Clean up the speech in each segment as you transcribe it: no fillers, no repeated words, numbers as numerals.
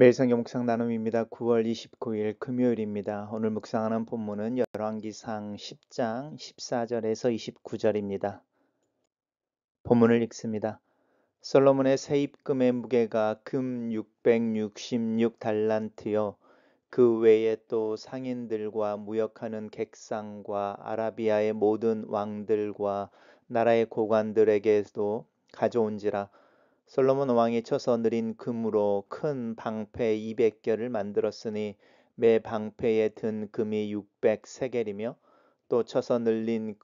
매일 성경 묵상 나눔입니다. 9월 29일 금요일입니다. 오늘 묵상하는 본문은 열왕기상 10장 14절에서 29절입니다. 본문을 읽습니다. 솔로몬의 세입금의 무게가 금 666달란트요. 그 외에 또 상인들과 무역하는 객상과 아라비아의 모든 왕들과 나라의 고관들에게도 가져온지라. 솔로몬 왕이 쳐서 느린 금으로 큰 방패 200개를 만들었으니 매 방패에 든 금이 600세겔이며 또 쳐서 늘린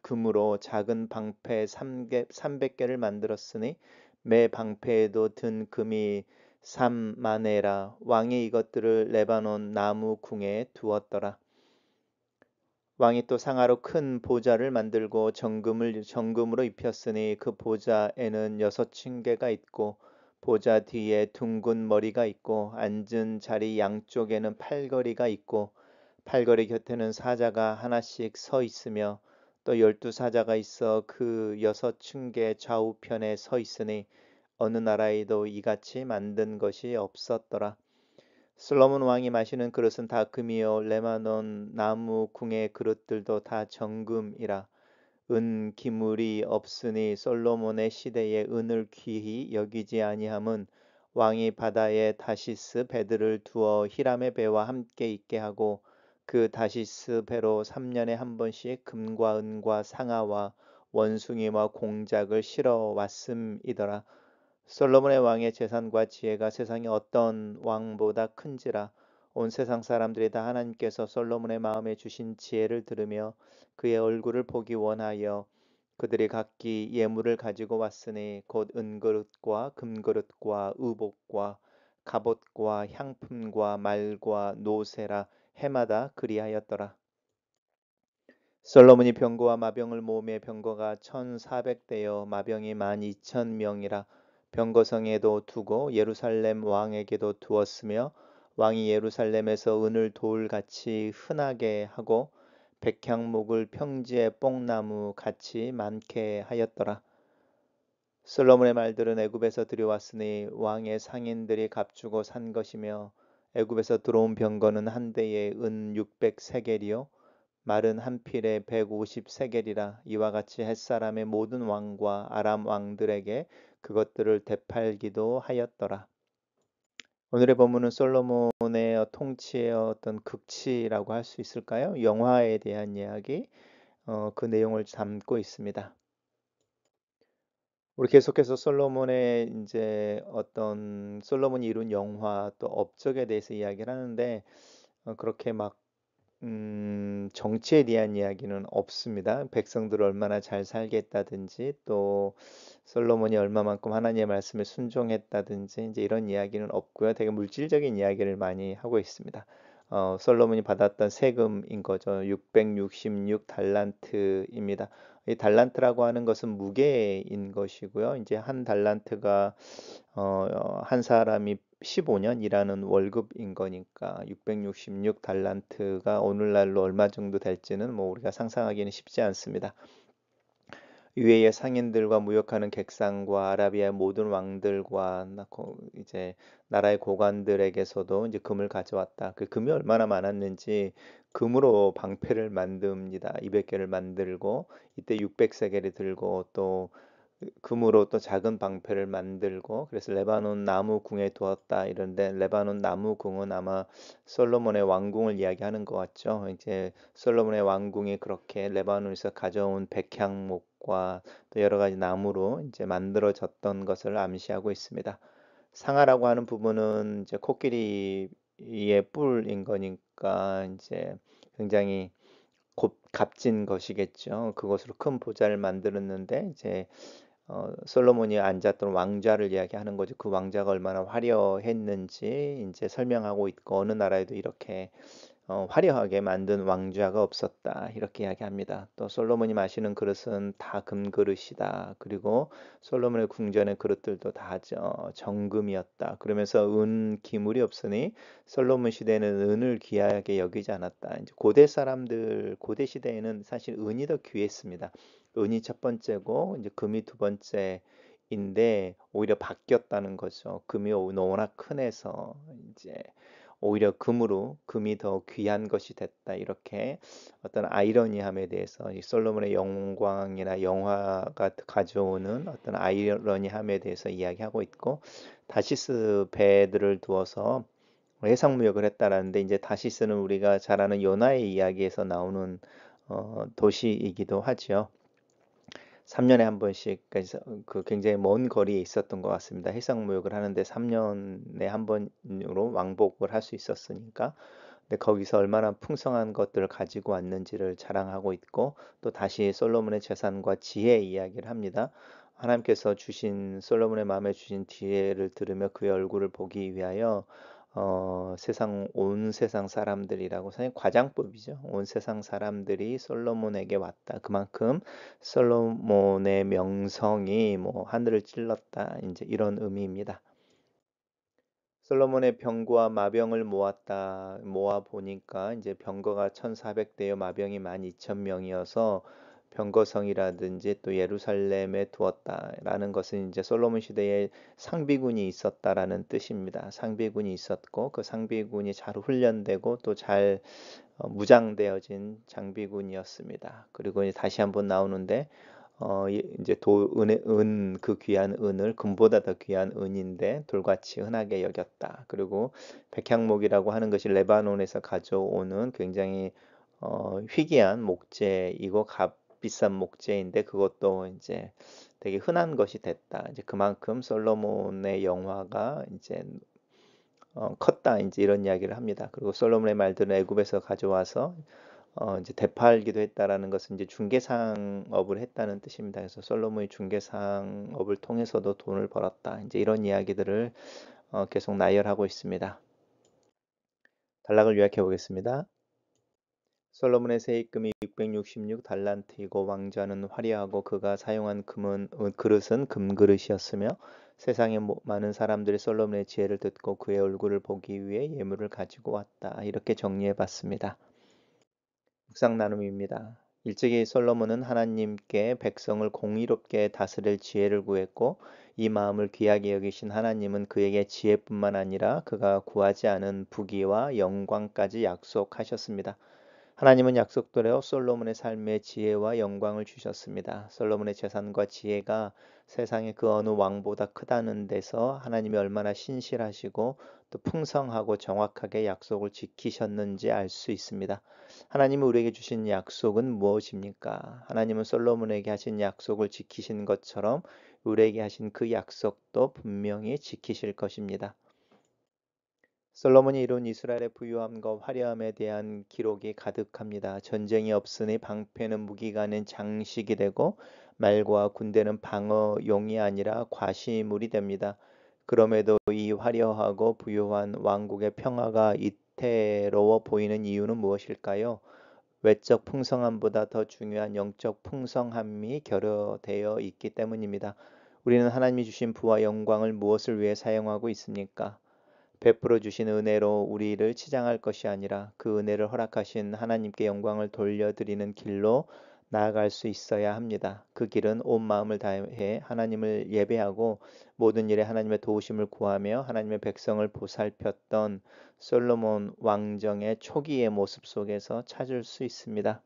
금으로 작은 방패 300개를 만들었으니 매 방패에도 든 금이 3마네라. 왕이 이것들을 레바논 나무 궁에 두었더라. 왕이 또 상아로 큰 보좌를 만들고 정금으로 입혔으니 그 보좌에는 6층계가 있고 보좌 뒤에 둥근 머리가 있고 앉은 자리 양쪽에는 팔걸이가 있고 팔걸이 곁에는 사자가 하나씩 서 있으며 또 12사자가 있어 그 6층계 좌우편에 서 있으니 어느 나라에도 이같이 만든 것이 없었더라. 솔로몬 왕이 마시는 그릇은 다 금이요 레바논 나무 궁의 그릇들도 다 정금이라. 은 기물이 없으니 솔로몬의 시대에 은을 귀히 여기지 아니함은 왕이 바다에 다시스 배들을 두어 히람의 배와 함께 있게 하고 그 다시스 배로 3년에 한 번씩 금과 은과 상아와 원숭이와 공작을 실어 왔음이더라. 솔로몬의 왕의 재산과 지혜가 세상의 어떤 왕보다 큰지라. 온 세상 사람들이 다 하나님께서 솔로몬의 마음에 주신 지혜를 들으며 그의 얼굴을 보기 원하여 그들이 각기 예물을 가지고 왔으니 곧 은그릇과 금그릇과 의복과 갑옷과 향품과 말과 노새라. 해마다 그리하였더라. 솔로몬이 병거와 마병을 모으매 병거가 1400대여 마병이 12,000명이라. 병거성에도 두고 예루살렘 왕에게도 두었으며 왕이 예루살렘에서 은을 돌같이 흔하게 하고 백향목을 평지에 뽕나무 같이 많게 하였더라. 솔로몬의 말들은 애굽에서 들여왔으니 왕의 상인들이 값주고 산 것이며 애굽에서 들어온 병거는 한 대에 은 600세겔이요 말은 한 필에 150세겔이라. 이와 같이 햇사람의 모든 왕과 아람 왕들에게 그것들을 되팔기도 하였더라. 오늘의 본문은 솔로몬의 통치의 어떤 극치라고 할 수 있을까요? 영화에 대한 이야기, 그 내용을 담고 있습니다. 우리 계속해서 솔로몬의 이제 어떤 솔로몬이 이룬 영화 또 업적에 대해서 이야기를 하는데 그렇게 막 정치에 대한 이야기는 없습니다. 백성들을 얼마나 잘 살게 했다든지 또 솔로몬이 얼마만큼 하나님의 말씀에 순종했다든지 이제 이런 이야기는 없고요. 되게 물질적인 이야기를 많이 하고 있습니다. 솔로몬이 받았던 세금인 거죠. 666 달란트입니다. 이 달란트라고 하는 것은 무게인 것이고요. 이제 한 달란트가 한 사람이 15년 일하는 월급인 거니까 666 달란트가 오늘날로 얼마 정도 될지는 뭐 우리가 상상하기는 쉽지 않습니다. 유해의 상인들과 무역하는 객상과 아라비아의 모든 왕들과 이제 나라의 고관들에게서도 이제 금을 가져왔다. 그 금이 얼마나 많았는지 금으로 방패를 만듭니다. 200개를 만들고 이때 600세겔이 들고 또 금으로 또 작은 방패를 만들고 그래서 레바논 나무 궁에 두었다 이런데 레바논 나무 궁은 아마 솔로몬의 왕궁을 이야기하는 것 같죠. 이제 솔로몬의 왕궁이 그렇게 레바논에서 가져온 백향목과 또 여러 가지 나무로 이제 만들어졌던 것을 암시하고 있습니다. 상아라고 하는 부분은 이제 코끼리의 뿔인 거니까 이제 굉장히 값진 것이겠죠. 그것으로 큰 보좌를 만들었는데 이제 솔로몬이 앉았던 왕좌를 이야기하는 거죠. 그 왕좌가 얼마나 화려했는지 이제 설명하고 있고 어느 나라에도 이렇게 화려하게 만든 왕좌가 없었다 이렇게 이야기합니다. 또 솔로몬이 마시는 그릇은 다 금그릇이다. 그리고 솔로몬의 궁전의 그릇들도 다 정금이었다. 그러면서 은 기물이 없으니 솔로몬 시대에는 은을 귀하게 여기지 않았다. 이제 고대 시대에는 사실 은이 더 귀했습니다. 은이 첫 번째고 이제 금이 두 번째인데 오히려 바뀌었다는 거죠. 금이 너무나 큰해서 이제 오히려 금이 더 귀한 것이 됐다. 이렇게 어떤 아이러니함에 대해서 이 솔로몬의 영광이나 영화가 가져오는 어떤 아이러니함에 대해서 이야기하고 있고, 다시스 배들을 두어서 해상무역을 했다라는데, 이제 다시스는 우리가 잘 아는 요나의 이야기에서 나오는 도시이기도 하죠. 3년에 한 번씩 그 굉장히 먼 거리에 있었던 것 같습니다. 해상무역을 하는데 3년에 한 번으로 왕복을 할 수 있었으니까. 근데 거기서 얼마나 풍성한 것들을 가지고 왔는지를 자랑하고 있고, 또 다시 솔로몬의 재산과 지혜 이야기를 합니다. 하나님께서 주신 솔로몬의 마음에 주신 지혜를 들으며 그의 얼굴을 보기 위하여 온 세상 사람들이라고, 사실 과장법이죠. 온 세상 사람들이 솔로몬에게 왔다. 그만큼 솔로몬의 명성이 뭐 하늘을 찔렀다. 이제 이런 의미입니다. 솔로몬의 병거와 마병을 모아 보니까 이제 병거가 1,400대여 마병이 12,000명이어서 병거성이라든지 또 예루살렘에 두었다라는 것은 이제 솔로몬 시대에 상비군이 있었다라는 뜻입니다. 상비군이 있었고, 그 상비군이 잘 훈련되고 또 잘 무장되어진 장비군이었습니다. 그리고 이제 다시 한번 나오는데, 이제 그 귀한 은을 금보다 더 귀한 은인데 돌같이 흔하게 여겼다. 그리고 백향목이라고 하는 것이 레바논에서 가져오는 굉장히 희귀한 목재이고 값비싼 목재인데, 그것도 이제 되게 흔한 것이 됐다. 이제 그만큼 솔로몬의 영화가 이제 컸다. 이제 이런 이야기를 합니다. 그리고 솔로몬의 말들은 애굽에서 가져와서 이제 되팔기도 했다라는 것은 이제 중개상업을 했다는 뜻입니다. 그래서 솔로몬이 중개상업을 통해서도 돈을 벌었다. 이제 이런 이야기들을 계속 나열하고 있습니다. 단락을 요약해 보겠습니다. 솔로몬의 세입금이 666 달란트이고 왕좌는 화려하고 그가 사용한 그릇은 금그릇이었으며 세상의 많은 사람들이 솔로몬의 지혜를 듣고 그의 얼굴을 보기 위해 예물을 가지고 왔다. 이렇게 정리해 봤습니다. 묵상 나눔입니다. 일찍이 솔로몬은 하나님께 백성을 공의롭게 다스릴 지혜를 구했고, 이 마음을 귀하게 여기신 하나님은 그에게 지혜뿐만 아니라 그가 구하지 않은 부귀와 영광까지 약속하셨습니다. 하나님은 약속대로 솔로몬의 삶에 지혜와 영광을 주셨습니다. 솔로몬의 재산과 지혜가 세상의 그 어느 왕보다 크다는 데서 하나님이 얼마나 신실하시고 또 풍성하고 정확하게 약속을 지키셨는지 알 수 있습니다. 하나님이 우리에게 주신 약속은 무엇입니까? 하나님은 솔로몬에게 하신 약속을 지키신 것처럼 우리에게 하신 그 약속도 분명히 지키실 것입니다. 솔로몬이 이룬 이스라엘의 부유함과 화려함에 대한 기록이 가득합니다. 전쟁이 없으니 방패는 무기가 아닌 장식이 되고 말과 군대는 방어용이 아니라 과시물이 됩니다. 그럼에도 이 화려하고 부유한 왕국의 평화가 이태로워 보이는 이유는 무엇일까요? 외적 풍성함보다 더 중요한 영적 풍성함이 결여되어 있기 때문입니다. 우리는 하나님이 주신 부와 영광을 무엇을 위해 사용하고 있습니까? 베풀어 주신 은혜로 우리를 치장할 것이 아니라 그 은혜를 허락하신 하나님께 영광을 돌려드리는 길로 나아갈 수 있어야 합니다. 그 길은 온 마음을 다해 하나님을 예배하고 모든 일에 하나님의 도우심을 구하며 하나님의 백성을 보살폈던 솔로몬 왕정의 초기의 모습 속에서 찾을 수 있습니다.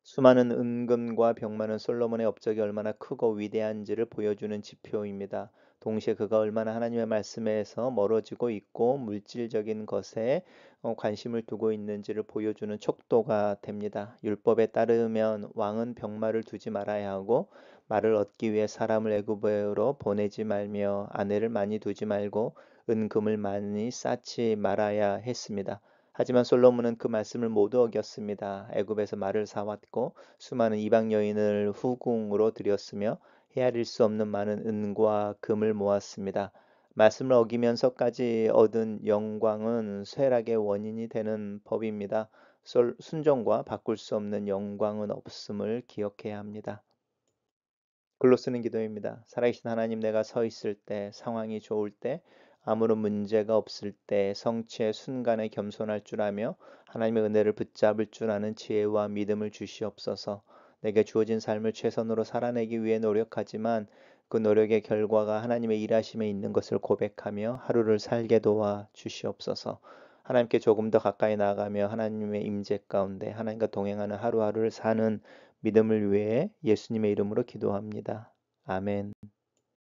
수많은 은금과 병마는 솔로몬의 업적이 얼마나 크고 위대한지를 보여주는 지표입니다. 동시에 그가 얼마나 하나님의 말씀에서 멀어지고 있고 물질적인 것에 관심을 두고 있는지를 보여주는 촉도가 됩니다. 율법에 따르면 왕은 병마를 두지 말아야 하고 말을 얻기 위해 사람을 애굽으로 보내지 말며 아내를 많이 두지 말고 은금을 많이 쌓지 말아야 했습니다. 하지만 솔로몬은 그 말씀을 모두 어겼습니다. 애굽에서 말을 사왔고 수많은 이방 여인을 후궁으로 들였으며 헤아릴 수 없는 많은 은과 금을 모았습니다. 말씀을 어기면서까지 얻은 영광은 쇠락의 원인이 되는 법입니다. 순종과 바꿀 수 없는 영광은 없음을 기억해야 합니다. 글로 쓰는 기도입니다. 살아계신 하나님, 내가 서 있을 때, 상황이 좋을 때, 아무런 문제가 없을 때 성취의 순간에 겸손할 줄 아며 하나님의 은혜를 붙잡을 줄 아는 지혜와 믿음을 주시옵소서. 내게 주어진 삶을 최선으로 살아내기 위해 노력하지만 그 노력의 결과가 하나님의 일하심에 있는 것을 고백하며 하루를 살게 도와 주시옵소서. 하나님께 조금 더 가까이 나아가며 하나님의 임재 가운데 하나님과 동행하는 하루하루를 사는 믿음을 위해 예수님의 이름으로 기도합니다. 아멘.